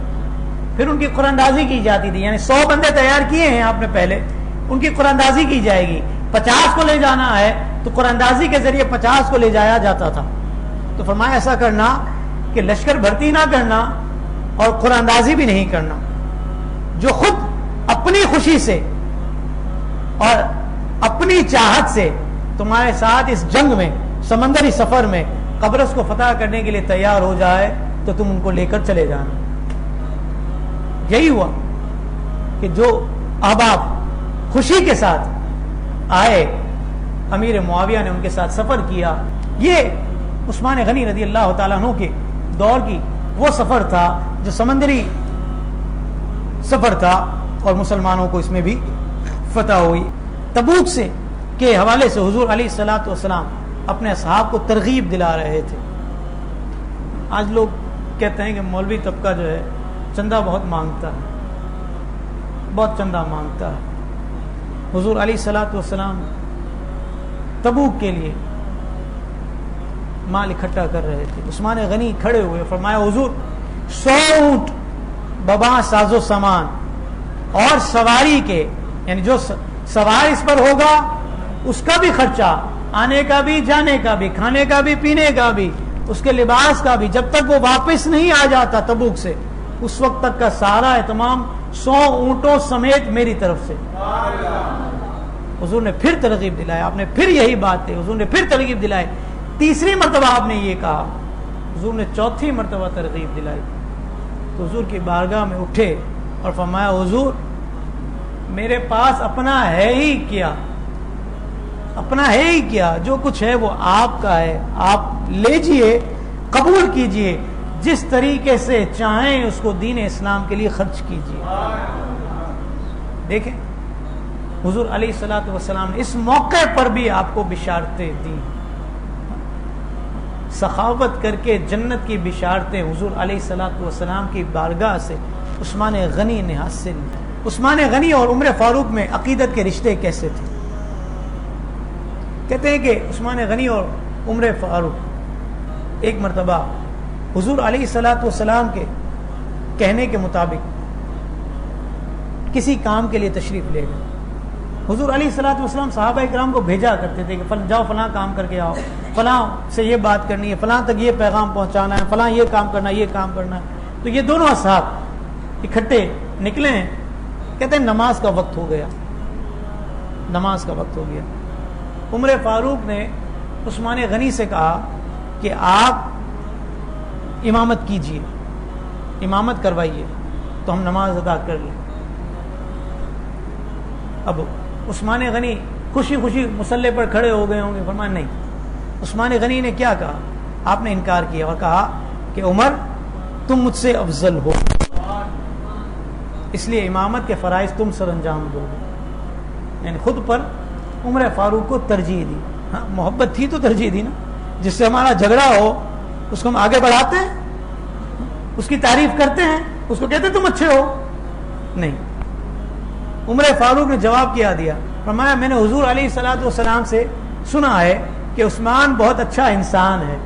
پھر ان کی قراندازی کی جاتی تھی، یعنی 100 بندے تیار کیے ہیں آپ نے پہلے، ان کی قراندازی کی جائے گی، 50 کو لے جانا ہے تو قراندازی کے ذریعے 50 کو لے جایا جاتا تھا۔ تو فرمایا ایسا کرنا کہ لشکر بھرتی نہ کرنا اور قراندازی بھی نہیں کرنا، جو خود اپنی خوشی سے اور اپنی چاہت سے تمہارے ساتھ اس جنگ میں، سمندری سفر میں قبرص کو فتح کرنے کے لیے تیار ہو جائے تو تم ان کو لے کر چلے جانا. یہی ہوا کہ جو احباب خوشی کے ساتھ آئے, امیر معاویہ نے ان کے ساتھ سفر کیا. یہ عثمان غنی رضی اللہ تعالیٰ عنہ کے دور کی وہ سفر تھا جو سمندری سفر تھا اور مسلمانوں کو اس میں بھی فتح ہوئی. تبوک سے کے حوالے سے حضور علیہ الصلوۃ والسلام اپنے اصحاب کو ترغیب دلا رہے تھے. آج لوگ کہتے ہیں کہ مولوی طبقہ جو ہے چندہ بہت مانگتا ہے, بہت چندہ مانگتا ہے. حضور علیہ الصلوۃ والسلام تبوک کے لیے مال اکٹھا کر رہے تھے. عثمان غنی کھڑے ہوئے, فرمایا حضور 100 اونٹ ببا ساز و سامان اور سواری کے, یعنی جو سوار اس پر ہوگا اس کا بھی خرچہ, آنے کا بھی, جانے کا بھی, کھانے کا بھی, پینے کا بھی, اس کے لباس کا بھی, جب تک وہ واپس نہیں آ جاتا تبوک سے اس وقت تک کا سارا اہتمام 100 اونٹوں سمیت میری طرف سے. حضور نے پھر ترغیب دلایا, آپ نے پھر یہی بات ہے, حضور نے پھر ترغیب دلائی. تیسری مرتبہ آپ نے یہ کہا, حضور نے چوتھی مرتبہ ترغیب دلائی. تو حضور کی بارگاہ میں اٹھے اور فرمایا حضور میرے پاس اپنا ہے ہی کیا, اپنا ہے ہی کیا, جو کچھ ہے وہ آپ کا ہے, آپ لیجئے, قبول کیجئے, جس طریقے سے چاہیں اس کو دین اسلام کے لیے خرچ کیجئے. دیکھیں حضور علیہ الصلوۃ والسلام نے اس موقع پر بھی آپ کو بشارتیں دی, سخاوت کر کے جنت کی بشارتیں حضور علیہ الصلوۃ والسلام کی بارگاہ سے عثمان غنی نے حاصل. عثمان غنی اور عمر فاروق میں عقیدت کے رشتے کیسے تھے؟ کہتے ہیں کہ عثمان غنی اور عمر فاروق ایک مرتبہ حضور علیہ الصلوۃ والسلام کے کہنے کے مطابق کسی کام کے لیے تشریف لے گئے. حضور علیہ الصلوۃ والسلام صحابہ کرام کو بھیجا کرتے تھے کہ جاؤ فلاں کام کر کے آؤ, فلاں سے یہ بات کرنی ہے, فلاں تک یہ پیغام پہنچانا ہے, فلاں یہ کام کرنا ہے, یہ کام کرنا ہے. تو یہ دونوں اصحاب اکٹھے نکلے ہیں, کہتے ہیں نماز کا وقت ہو گیا, نماز کا وقت ہو گیا. عمر فاروق نے عثمان غنی سے کہا کہ آپ امامت کیجئے, امامت کروائیے تو ہم نماز ادا کر لیں. اب عثمان غنی خوشی خوشی مصلی پر کھڑے ہو گئے ہوں گے, فرمایا نہیں. عثمان غنی نے کیا کہا, آپ نے انکار کیا اور کہا کہ عمر تم مجھ سے افضل ہو, اس لیے امامت کے فرائض تم سر انجام دو گے. یعنی خود پر عمر فاروق کو ترجیح دی. ہاں محبت تھی تو ترجیح دی نا, جس سے ہمارا جھگڑا ہو اس کو ہم آگے بڑھاتے ہیں, اس کی تعریف کرتے ہیں, اس کو کہتے ہیں تم اچھے ہو. نہیں, عمر فاروق نے جواب کیا دیا, فرمایا میں نے حضور علیہ الصلوۃ والسلام سے سنا ہے کہ عثمان بہت اچھا انسان ہے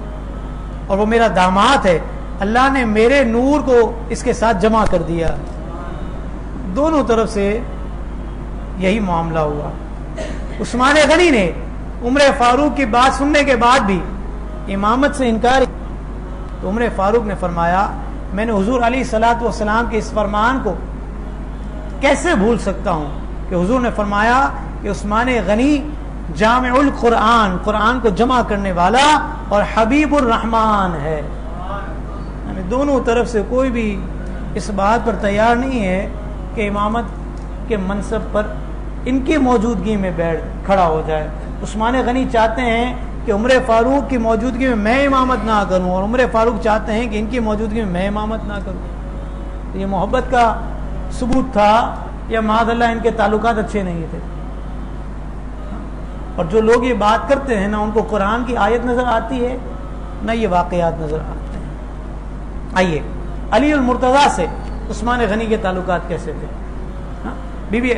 اور وہ میرا داماد ہے, اللہ نے میرے نور کو اس کے ساتھ جمع کر دیا. دونوں طرف سے یہی معاملہ ہوا. عثمان غنی نے عمر فاروق کی بات سننے کے بعد بھی امامت سے انکار, تو عمر فاروق نے فرمایا میں نے حضور علیہ الصلوۃ والسلام کے اس فرمان کو کیسے بھول سکتا ہوں کہ حضور نے فرمایا کہ عثمان غنی جامع القرآن, قرآن کو جمع کرنے والا اور حبیب الرحمن ہے. یعنی دونوں طرف سے کوئی بھی اس بات پر تیار نہیں ہے کہ امامت کے منصب پر ان کی موجودگی میں بیٹھ کھڑا ہو جائے. عثمان غنی چاہتے ہیں کہ عمر فاروق کی موجودگی میں امامت نہ کروں, اور عمر فاروق چاہتے ہیں کہ ان کی موجودگی میں امامت نہ کروں. تو یہ محبت کا ثبوت تھا یا معاذ اللہ ان کے تعلقات اچھے نہیں تھے؟ اور جو لوگ یہ بات کرتے ہیں نہ ان کو قرآن کی آیت نظر آتی ہے نہ یہ واقعات نظر آتے ہیں. آئیے علی المرتضیٰ سے عثمان غنی کے تعلقات کیسے تھے؟ بی بی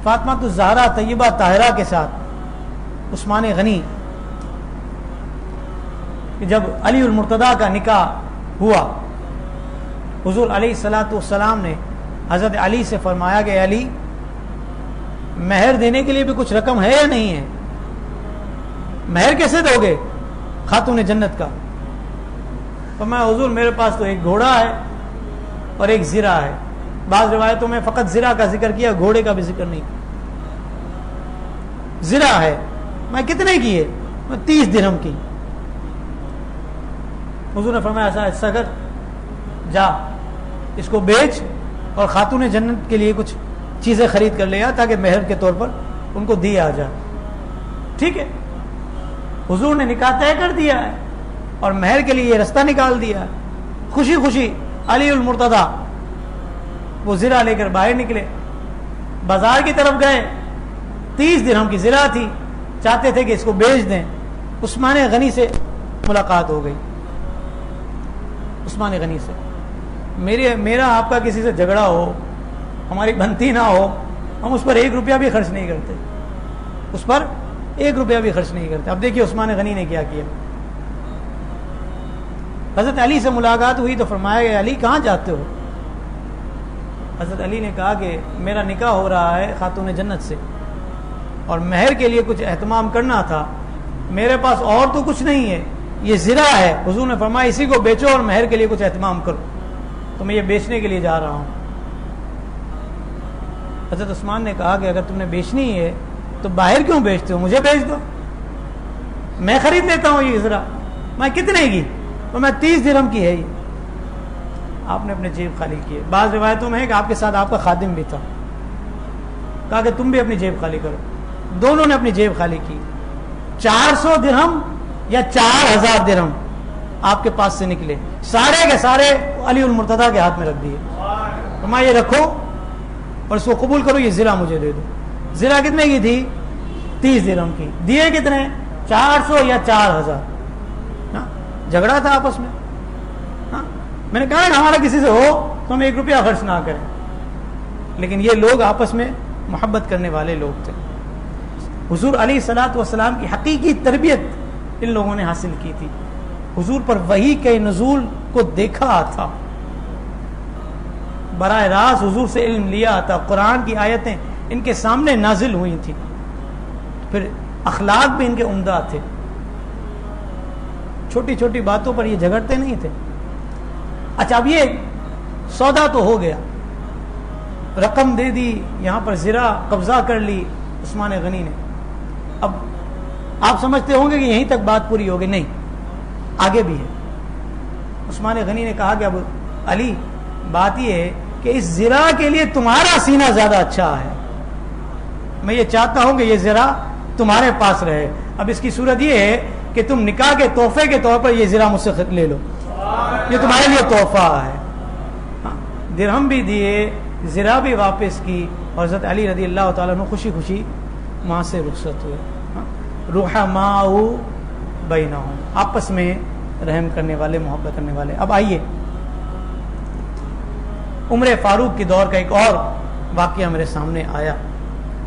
فاطمہ الزہرا طیبہ طاہرہ کے ساتھ عثمان غنی جب علی المرتضیٰ کا نکاح ہوا, حضور علیہ الصلوۃ والسلام نے حضرت علی سے فرمایا کہ علی مہر دینے کے لیے بھی کچھ رقم ہے یا نہیں ہے؟ مہر کیسے دو گے خاتون جنت کا؟ فرمایا حضور میرے پاس تو ایک گھوڑا ہے اور ایک زرہ ہے. بعض روایتوں میں فقط زرہ کا ذکر کیا, گھوڑے کا بھی ذکر نہیں. زرہ ہے. میں کتنے کی ہے؟ میں 30 درہم کی. حضور نے فرمایا ایسا کر جا اس کو بیچ اور خاتون جنت کے لیے کچھ چیزیں خرید کر لے آ تاکہ مہر کے طور پر ان کو دیا جائے. ٹھیک ہے, حضور نے نکاح طے کر دیا ہے اور مہر کے لیے یہ رستہ نکال دیا ہے. خوشی خوشی علی المرتضیٰ وہ زرہ لے کر باہر نکلے, بازار کی طرف گئے. 30 درہم کی زرہ تھی, چاہتے تھے کہ اس کو بیچ دیں. عثمان غنی سے ملاقات ہو گئی. عثمان غنی سے میرا آپ کا کسی سے جھگڑا ہو, ہماری بنتی نہ ہو, ہم اس پر 1 روپیہ بھی خرچ نہیں کرتے, اس پر 1 روپیہ بھی خرچ نہیں کرتے. اب دیکھیے عثمان غنی نے کیا کیا. حضرت علی سے ملاقات ہوئی تو فرمایا کہ علی کہاں جاتے ہو؟ حضرت علی نے کہا کہ میرا نکاح ہو رہا ہے خاتون جنت سے اور مہر کے لیے کچھ اہتمام کرنا تھا, میرے پاس اور تو کچھ نہیں ہے, یہ زرہ ہے. حضور نے فرمایا اسی کو بیچو اور مہر کے لیے کچھ اہتمام کرو, تو میں یہ بیچنے کے لیے جا رہا ہوں. حضرت عثمان نے کہا کہ اگر تم نے بیچنی ہے تو باہر کیوں بیچتے ہو, مجھے بیچ دو, میں خرید لیتا ہوں یہ زرہ. میں کتنے کی؟ تو میں 30 درہم کی ہے یہ. آپ نے اپنے جیب خالی کیے. بعض روایتوں میں ہے کہ آپ کے ساتھ آپ کا خادم بھی تھا, کہا کہ تم بھی اپنی جیب خالی کرو. دونوں نے اپنی جیب خالی کی. 400 درہم یا 4000 درہم آپ کے پاس سے نکلے, سارے کے سارے علی المرتضیٰ کے ہاتھ میں رکھ دیے. فرمایا یہ رکھو اور اس کو قبول کرو, یہ زرہ مجھے دے دو. زرہ کتنے کی تھی؟ 30 درہم کی. دیے کتنے؟ 400 یا 4000. جھگڑا تھا آپس میں. میں نے کہا کہ ہمارا کسی سے ہو تو ہم 1 روپیہ خرچ نہ کریں, لیکن یہ لوگ آپس میں محبت کرنے والے لوگ تھے. حضور علیہ الصلوۃ والسلام کی حقیقی تربیت ان لوگوں نے حاصل کی تھی. حضور پر وحی کے نزول کو دیکھا تھا, براہ راست حضور سے علم لیا تھا, قرآن کی آیتیں ان کے سامنے نازل ہوئی تھی, پھر اخلاق بھی ان کے عمدہ تھے. چھوٹی چھوٹی باتوں پر یہ جھگڑتے نہیں تھے. اچھا اب یہ سودا تو ہو گیا, رقم دے دی, یہاں پر زرہ قبضہ کر لی عثمان غنی نے. اب آپ سمجھتے ہوں گے کہ یہیں تک بات پوری ہوگی, نہیں, آگے بھی ہے. عثمان غنی نے کہا کہ اب علی بات یہ ہے کہ اس زرہ کے لیے تمہارا سینہ زیادہ اچھا ہے, میں یہ چاہتا ہوں کہ یہ زرہ تمہارے پاس رہے. اب اس کی صورت یہ ہے کہ تم نکاح کے تحفے کے طور پر یہ زرہ مجھ سے لے لو, یہ تمہارے لیے تحفہ ہے. درہم بھی دیے, زرہ بھی واپس کی, اور حضرت علی رضی اللہ تعالیٰ عنہ خوشی خوشی وہاں سے رخصت ہوئے. رحماء بینہم, آپس میں رحم کرنے والے, محبت کرنے والے. اب آئیے عمر فاروق کے دور کا ایک اور واقعہ میرے سامنے آیا,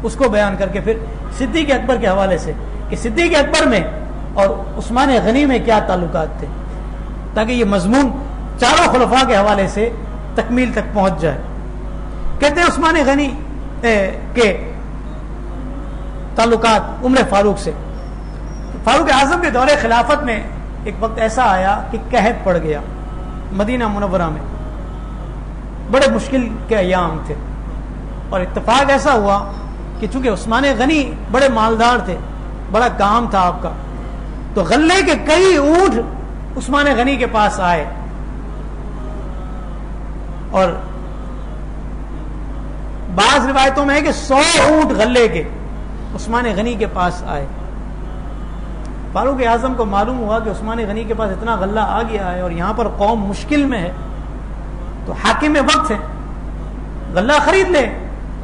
اس کو بیان کر کے پھر صدیق اکبر کے حوالے سے کہ صدیق اکبر میں اور عثمان غنی میں کیا تعلقات تھے, تاکہ یہ مضمون چاروں خلفاء کے حوالے سے تکمیل تک پہنچ جائے. کہتے ہیں عثمان غنی کے تعلقات عمر فاروق سے. فاروق اعظم کے دور خلافت میں ایک وقت ایسا آیا کہ قحط پڑ گیا مدینہ منورہ میں, بڑے مشکل کے ایام تھے, اور اتفاق ایسا ہوا کہ چونکہ عثمان غنی بڑے مالدار تھے, بڑا کام تھا آپ کا, تو غلے کے کئی اونٹ عثمان غنی کے پاس آئے, اور بعض روایتوں میں ہے کہ 100 اونٹ غلے کے عثمان غنی کے پاس آئے. فاروق اعظم کو معلوم ہوا کہ عثمان غنی کے پاس اتنا غلہ آ گیا ہے اور یہاں پر قوم مشکل میں ہے, تو حاکم وقت ہے غلہ خرید لے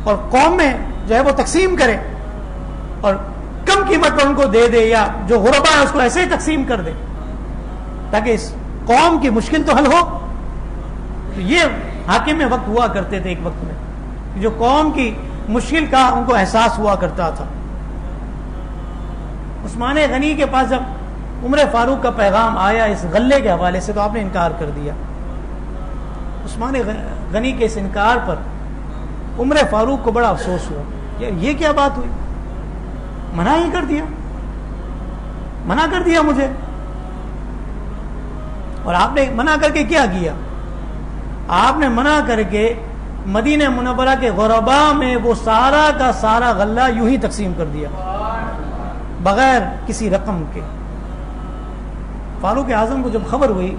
اور قوم میں جو ہے وہ تقسیم کرے اور کم قیمت پر ان کو دے دے, یا جو غربا ہے اس کو ایسے ہی تقسیم کر دے تاکہ اس قوم کی مشکل تو حل ہو. تو یہ حاکم وقت ہوا کرتے تھے ایک وقت میں, جو قوم کی مشکل کا ان کو احساس ہوا کرتا تھا. عثمان غنی کے پاس جب عمر فاروق کا پیغام آیا اس غلے کے حوالے سے, تو آپ نے انکار کر دیا. عثمان غنی کے اس انکار پر عمر فاروق کو بڑا افسوس ہوا, یہ کیا بات ہوئی, منع ہی کر دیا, منع کر دیا مجھے. اور آپ نے منع کر کے کیا کیا؟ آپ نے منع کر کے مدینہ منورہ کے غربا میں وہ سارا کا سارا غلہ یوں ہی تقسیم کر دیا بغیر کسی رقم کے. فاروق اعظم کو جب خبر ہوئی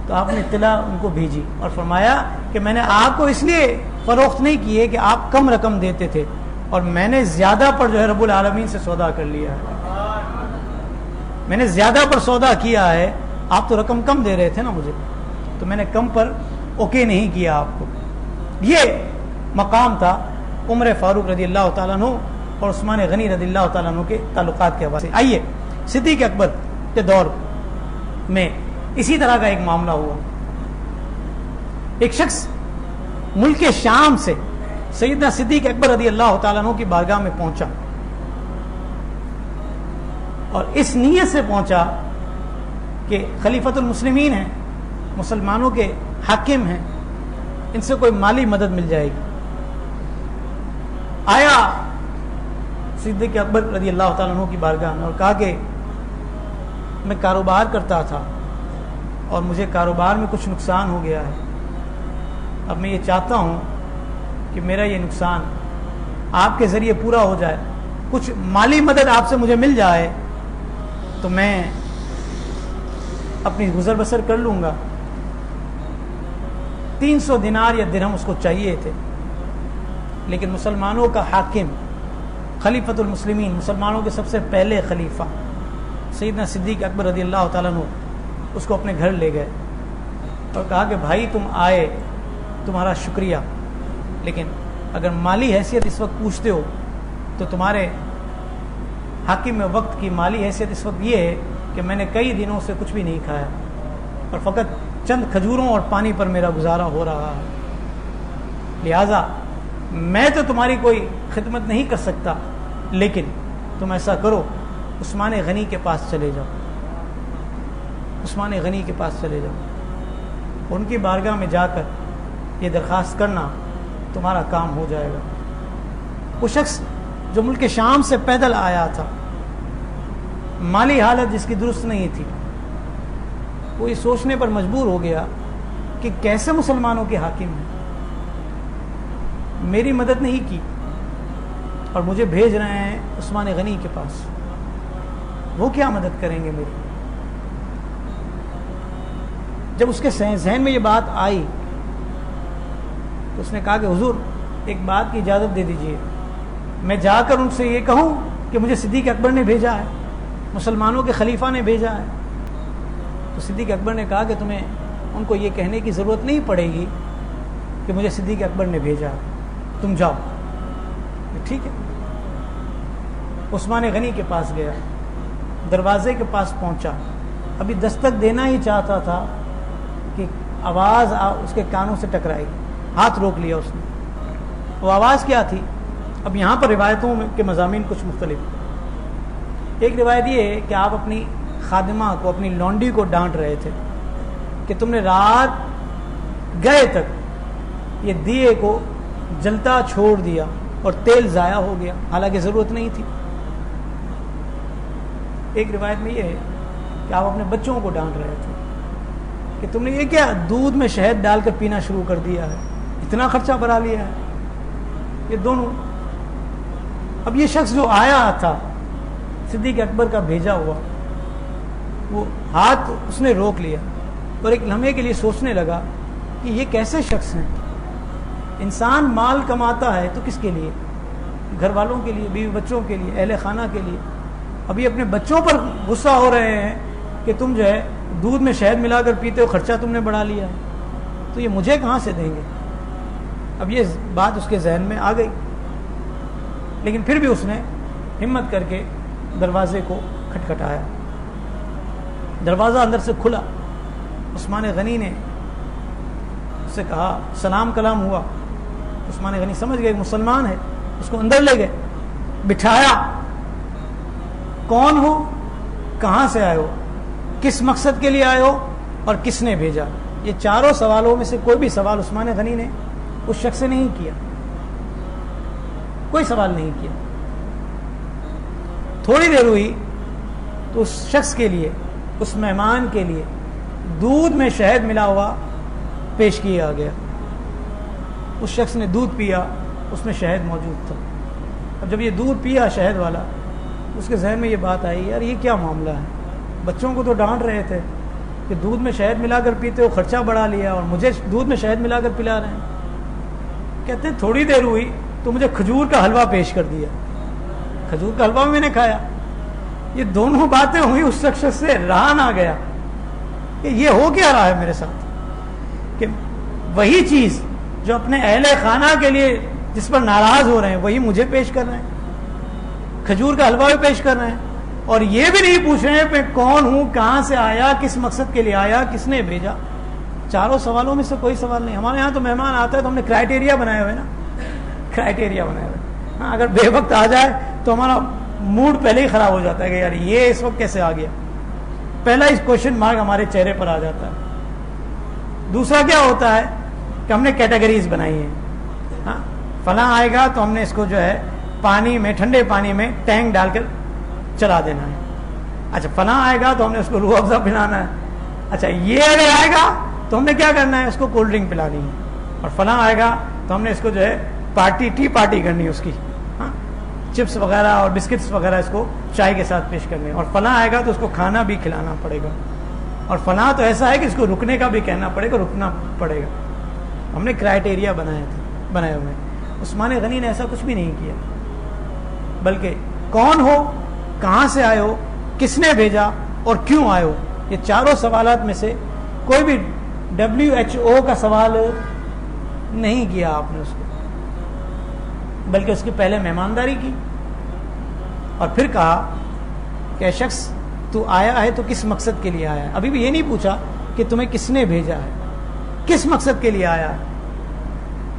تو آپ نے اطلاع ان کو بھیجی اور فرمایا کہ میں نے آپ کو اس لیے فروخت نہیں کی ہے کہ آپ کم رقم دیتے تھے اور میں نے زیادہ پر جو ہے رب العالمین سے سودا کر لیا ہے. میں نے زیادہ پر سودا کیا ہے, آپ تو رقم کم دے رہے تھے نا مجھے, تو میں نے کم پر اوکے نہیں کیا آپ کو. یہ مقام تھا عمر فاروق رضی اللہ تعالیٰ عنہ اور عثمان غنی رضی اللہ تعالیٰ عنہ کے تعلقات کے حوالے سے. آئیے صدیق اکبر کے دور میں اسی طرح کا ایک معاملہ ہوا. ایک شخص ملک شام سے سیدنا صدیق اکبر رضی اللہ تعالیٰ عنہ کی بارگاہ میں پہنچا اور اس نیت سے پہنچا کہ خلیفۃ المسلمین ہیں, مسلمانوں کے حاکم ہیں, ان سے کوئی مالی مدد مل جائے گی. آیا صدیق اکبر رضی اللہ تعالیٰ عنہ کی بارگاہ میں اور کہا کہ میں کاروبار کرتا تھا اور مجھے کاروبار میں کچھ نقصان ہو گیا ہے. اب میں یہ چاہتا ہوں کہ میرا یہ نقصان آپ کے ذریعے پورا ہو جائے, کچھ مالی مدد آپ سے مجھے مل جائے تو میں اپنی گزر بسر کر لوں گا. 300 دینار یا درہم اس کو چاہیے تھے, لیکن مسلمانوں کا حاکم خلیفۃ المسلمین, مسلمانوں کے سب سے پہلے خلیفہ سیدنا صدیق اکبر رضی اللہ تعالیٰ عنہ اس کو اپنے گھر لے گئے اور کہا کہ بھائی تم آئے, تمہارا شکریہ, لیکن اگر مالی حیثیت اس وقت پوچھتے ہو تو تمہارے حاکم وقت کی مالی حیثیت اس وقت یہ ہے کہ میں نے کئی دنوں سے کچھ بھی نہیں کھایا اور فقط چند کھجوروں اور پانی پر میرا گزارا ہو رہا ہے, لہذا میں تو تمہاری کوئی خدمت نہیں کر سکتا, لیکن تم ایسا کرو عثمان غنی کے پاس چلے جاؤ, عثمان غنی کے پاس چلے جاؤ, ان کی بارگاہ میں جا کر یہ درخواست کرنا, تمہارا کام ہو جائے گا. وہ شخص جو ملک شام سے پیدل آیا تھا, مالی حالت جس کی درست نہیں تھی, وہ یہ سوچنے پر مجبور ہو گیا کہ کیسے مسلمانوں کے حاکم ہیں, میری مدد نہیں کی اور مجھے بھیج رہے ہیں عثمان غنی کے پاس, وہ کیا مدد کریں گے میری. جب اس کے ذہن میں یہ بات آئی تو اس نے کہا کہ حضور ایک بات کی اجازت دے دیجئے, میں جا کر ان سے یہ کہوں کہ مجھے صدیق اکبر نے بھیجا ہے, مسلمانوں کے خلیفہ نے بھیجا ہے. تو صدیق اکبر نے کہا کہ تمہیں ان کو یہ کہنے کی ضرورت نہیں پڑے گی کہ مجھے صدیق اکبر نے بھیجا ہے, تم جاؤ. ٹھیک ہے. عثمان غنی کے پاس گیا, دروازے کے پاس پہنچا, ابھی دستک دینا ہی چاہتا تھا کہ آواز اس کے کانوں سے ٹکرائی, ہاتھ روک لیا اس نے. وہ آواز کیا تھی؟ اب یہاں پر روایتوں کے مضامین کچھ مختلف. ایک روایت یہ ہے کہ آپ اپنی خادمہ کو, اپنی لونڈی کو ڈانٹ رہے تھے کہ تم نے رات گئے تک یہ دیے کو جلتا چھوڑ دیا اور تیل ضائع ہو گیا, حالانکہ ضرورت نہیں تھی. ایک روایت میں یہ ہے کہ آپ اپنے بچوں کو ڈانٹ رہے تھے کہ تم نے یہ کیا دودھ میں شہد ڈال کر پینا شروع کر دیا ہے, اتنا خرچہ بڑھا لیا ہے. یہ دونوں. اب یہ شخص جو آیا تھا صدیق اکبر کا بھیجا ہوا, وہ ہاتھ اس نے روک لیا اور ایک لمحے کے لیے سوچنے لگا کہ یہ کیسے شخص ہیں. انسان مال کماتا ہے تو کس کے لیے؟ گھر والوں کے لیے, بیوی بچوں کے لیے, اہل خانہ کے لیے. ابھی اپنے بچوں پر غصہ ہو رہے ہیں کہ تم جو ہے دودھ میں شہد ملا کر پیتے ہو, خرچہ تم نے بڑھا لیا ہے, تو یہ مجھے کہاں سے دیں گے. اب یہ بات اس کے ذہن میں آ گئی, لیکن پھر بھی اس نے ہمت کر کے دروازے کو کھٹکھٹایا. دروازہ اندر سے کھلا, عثمان غنی نے اس سے کہا, سلام کلام ہوا. عثمان غنی سمجھ گئے مسلمان ہے, اس کو اندر لے گئے, بٹھایا. کون ہو, کہاں سے آئے ہو, کس مقصد کے لیے آئے ہو اور کس نے بھیجا. یہ چاروں سوالوں میں سے کوئی بھی سوال عثمان غنی نے اس شخص سے نہیں کیا, کوئی سوال نہیں کیا. تھوڑی دیر ہوئی تو اس شخص کے لیے, اس مہمان کے لیے دودھ میں شہد ملا ہوا پیش کیا گیا. اس شخص نے دودھ پیا, اس میں شہد موجود تھا. اب جب یہ دودھ پیا شہد والا, اس کے ذہن میں یہ بات آئی, یار یہ کیا معاملہ ہے, بچوں کو تو ڈانٹ رہے تھے, کہ دودھ میں شہد ملا کر پیتے ہو، خرچہ بڑھا لیا اور مجھے دودھ میں شہد ملا کر پلا رہے ہیں. کہتے ہیں تھوڑی دیر ہوئی تو مجھے کھجور کا حلوہ پیش کر دیا، کھجور کا حلوہ میں نے کھایا. یہ دونوں باتیں ہوئی، اس شخص سے رہا نہ گیا کہ یہ ہو کیا رہا ہے میرے ساتھ، کہ وہی چیز جو اپنے اہل خانہ کے لیے جس پر ناراض ہو رہے ہیں وہی مجھے پیش کر رہے ہیں، کھجور کا حلوہ بھی پیش کر رہے ہیں، اور یہ بھی نہیں پوچھ رہے ہیں کہ کون ہوں، کہاں سے آیا، کس مقصد کے لیے آیا، کس نے بھیجا. چاروں سوالوں میں سے کوئی سوال نہیں. ہمارے یہاں تو مہمان آتا ہے تو ہم نے کرائٹیریا بنائے ہوئے نا، کرائٹیریا بنائے ہوئے. ہاں اگر بے وقت آ جائے تو ہمارا موڈ پہلے ہی خراب ہو جاتا ہے کہ یار یہ اس وقت کیسے آ گیا. پہلا اس کوشچن مارک ہمارے چہرے پر آ جاتا ہے. دوسرا کیا ہوتا ہے کہ ہم نے کیٹیگریز بنائی ہیں. ہاں فلاں آئے گا تو ہم نے اس کو جو ہے پانی میں، ٹھنڈے پانی میں ٹینک ڈال کر چلا دینا ہے. اچھا فلاں آئے گا تو ہم نے اس کو روح افزا پلانا ہے. اچھا یہ اگر آئے گا تو ہم نے کیا کرنا ہے، اس کو کولڈ ڈرنک پلانی ہے. اور فلاں آئے گا تو ہم نے اس کو جو ہے پارٹی، ٹی پارٹی کرنی ہے اس کی. ہاں چپس وغیرہ اور بسکٹس وغیرہ اس کو چائے کے ساتھ پیش کرنے. اور فلاں آئے گا تو اس کو کھانا بھی کھلانا پڑے گا. اور فلاں تو ایسا ہے کہ اس کو رکنے کا بھی کہنا پڑے گا، رکنا پڑے گا. ہم نے کرائٹیریا بنائے ہوئے. عثمان غنی نے ایسا کچھ بھی نہیں کیا، بلکہ کون ہو، کہاں سے آئے ہو، کس نے بھیجا اور کیوں آئے ہو، یہ چاروں سوالات میں سے کوئی بھی WHO کا سوال نہیں کیا آپ نے اس کو، بلکہ اس کی پہلے مہمانداری کی اور پھر کہا کہ شخص تو آیا ہے تو کس مقصد کے لیے آیا ہے. ابھی بھی یہ نہیں پوچھا کہ تمہیں کس نے بھیجا ہے، کس مقصد کے لیے آیا ہے.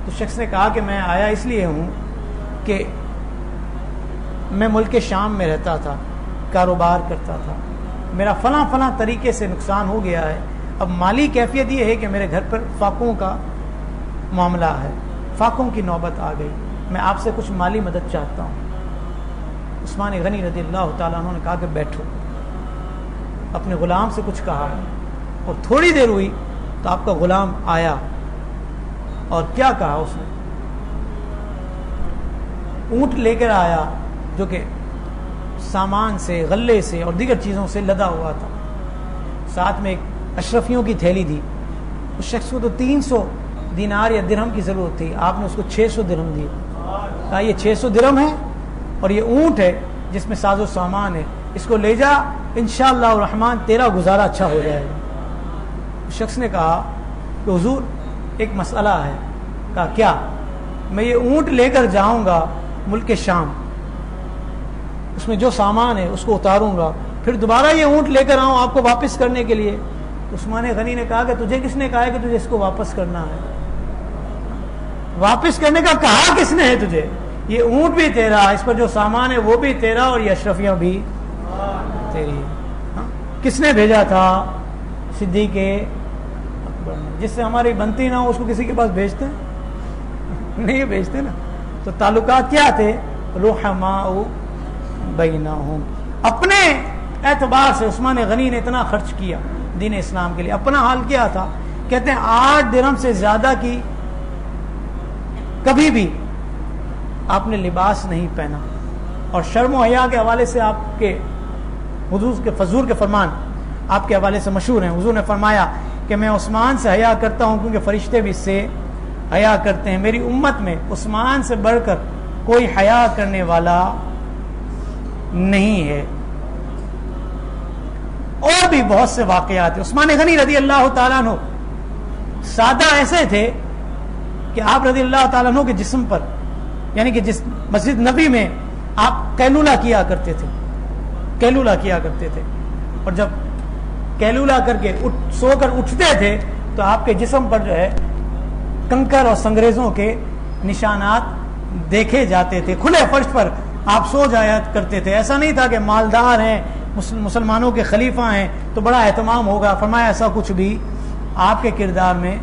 تو شخص نے کہا کہ میں آیا اس لیے ہوں کہ میں ملک شام میں رہتا تھا، کاروبار کرتا تھا، میرا فلاں فلاں طریقے سے نقصان ہو گیا ہے. اب مالی کیفیت یہ ہے کہ میرے گھر پر فاقوں کا معاملہ ہے، فاقوں کی نوبت آ گئی، میں آپ سے کچھ مالی مدد چاہتا ہوں. عثمان غنی رضی اللہ تعالیٰ عنہ نے کہا کہ بیٹھو. اپنے غلام سے کچھ کہا اور تھوڑی دیر ہوئی تو آپ کا غلام آیا اور کیا کہا اس نے، اونٹ لے کر آیا جو کہ سامان سے، غلے سے اور دیگر چیزوں سے لدا ہوا تھا. ساتھ میں ایک اشرفیوں کی تھیلی تھی. اس شخص کو تو 300 دینار یا درہم کی ضرورت تھی، آپ نے اس کو 600 درہم دیے. کہا یہ 600 درہم ہے اور یہ اونٹ ہے جس میں ساز و سامان ہے، اس کو لے جا، انشاءاللہ الرحمن تیرا گزارا اچھا ہو جائے گا. اس شخص نے کہا کہ حضور ایک مسئلہ ہے. کہا کیا؟ میں یہ اونٹ لے کر جاؤں گا ملک شام، اس میں جو سامان ہے اس کو اتاروں گا، پھر دوبارہ یہ اونٹ لے کر آؤں آپ کو واپس کرنے کے لیے. عثمان غنی نے کہا کہ تجھے کس نے کہا ہے کہ تجھے اس کو واپس کرنا ہے؟ واپس کرنے کا کہا کس نے ہے تجھے؟ یہ اونٹ بھی تیرا، اس پر جو سامان ہے وہ بھی تیرا اور یہ اشرفیاں بھی تیری. کس نے بھیجا تھا؟ صدیق اکبر نے. جس سے ہماری بنتی نہ ہو اس کو کسی کے پاس بھیجتے نہیں بھیجتے نا. تو تعلقات کیا تھے؟ رحماء بینہم. اپنے اعتبار سے عثمان غنی نے اتنا خرچ کیا دین اسلام کے لیے. اپنا حال کیا تھا؟ کہتے ہیں 8 درہم سے زیادہ کی کبھی بھی آپ نے لباس نہیں پہنا. اور شرم و حیا کے حوالے سے آپ کے حضور کے فرمان آپ کے حوالے سے مشہور ہیں. حضور نے فرمایا کہ میں عثمان سے حیا کرتا ہوں کیونکہ فرشتے بھی اس سے حیا کرتے ہیں. میری امت میں عثمان سے بڑھ کر کوئی حیا کرنے والا نہیں ہے. اور بھی بہت سے واقعات ہیں. عثمان غنی رضی اللہ تعالیٰ عنہ سادہ ایسے تھے کہ آپ رضی اللہ تعالیٰ عنہ کے جسم پر، یعنی کہ جس مسجد نبی میں آپ قیلولہ کیا کرتے تھے، قیلولہ کیا کرتے تھے، اور جب قیلولہ کر کے سو کر اٹھتے تھے تو آپ کے جسم پر جو ہے کنکر اور سنگریزوں کے نشانات دیکھے جاتے تھے. کھلے فرش پر آپ سو جایا کرتے تھے. ایسا نہیں تھا کہ مالدار ہیں، مسلمانوں کے خلیفہ ہیں تو بڑا اہتمام ہوگا. فرمایا ایسا کچھ بھی آپ کے کردار میں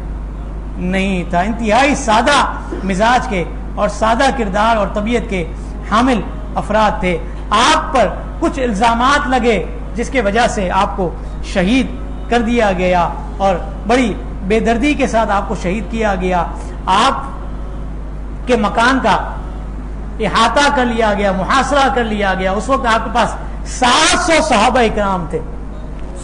نہیں تھا. انتہائی سادہ مزاج کے اور سادہ کردار اور طبیعت کے حامل افراد تھے. آپ پر کچھ الزامات لگے جس کے وجہ سے آپ کو شہید کر دیا گیا اور بڑی بے دردی کے ساتھ آپ کو شہید کیا گیا. آپ کے مکان کا احاطہ کر لیا گیا، محاصرہ کر لیا گیا. اس وقت آپ کے پاس 700 صحابہ اکرام تھے.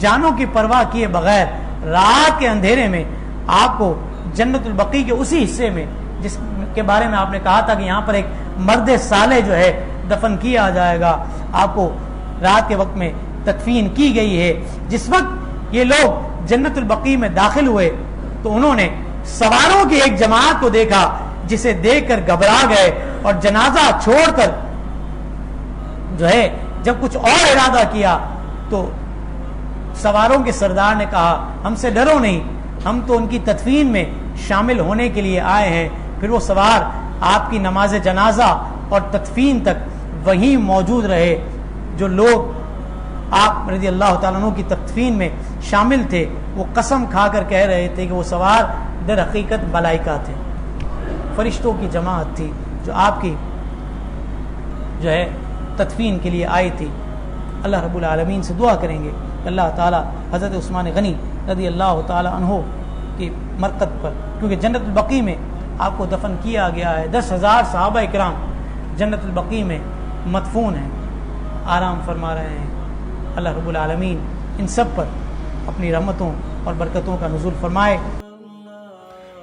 جانوں کی پرواہ کیے بغیر رات کے اندھیرے میں آپ کو جنت البقیع کے اسی حصے میں جس کے بارے میں آپ نے کہا تھا کہ یہاں پر ایک مرد صالح جو ہے دفن کیا جائے گا، آپ کو رات کے وقت میں تدفین کی گئی ہے۔ جس وقت یہ لوگ جنت البقیع میں داخل ہوئے تو انہوں نے سواروں کی ایک جماعت کو دیکھا جسے دیکھ کر گھبرا گئے، اور جنازہ چھوڑ کر جو ہے جب کچھ اور ارادہ کیا تو سواروں کے سردار نے کہا ہم سے ڈرو نہیں، ہم تو ان کی تدفین میں شامل ہونے کے لیے آئے ہیں۔ پھر وہ سوار آپ کی نماز جنازہ اور تدفین تک وہیں موجود رہے۔ جو لوگ آپ رضی اللہ تعالیٰ عنہ کی تدفین میں شامل تھے وہ قسم کھا کر کہہ رہے تھے کہ وہ سوار در حقیقت ملائکہ تھے، فرشتوں کی جماعت تھی جو آپ کی جو ہے تدفین کے لیے آئی تھی۔ اللہ رب العالمین سے دعا کریں گے کہ اللہ تعالیٰ حضرت عثمان غنی رضی اللہ تعالیٰ عنہ کی مرقد پر، کیونکہ جنت البقیع میں آپ کو دفن کیا گیا ہے، 10,000 صحابہ کرام جنت البقیع میں مدفون ہیں، آرام فرما رہے ہیں۔ اللہ رب العالمین ان سب پر اپنی رحمتوں اور برکتوں کا نزول فرمائے۔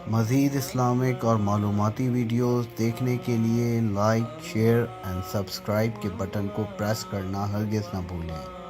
مزید اسلامک اور معلوماتی ویڈیوز دیکھنے کے لیے لائک، شیئر اینڈ سبسکرائب کے بٹن کو پریس کرنا ہرگز نہ بھولیں۔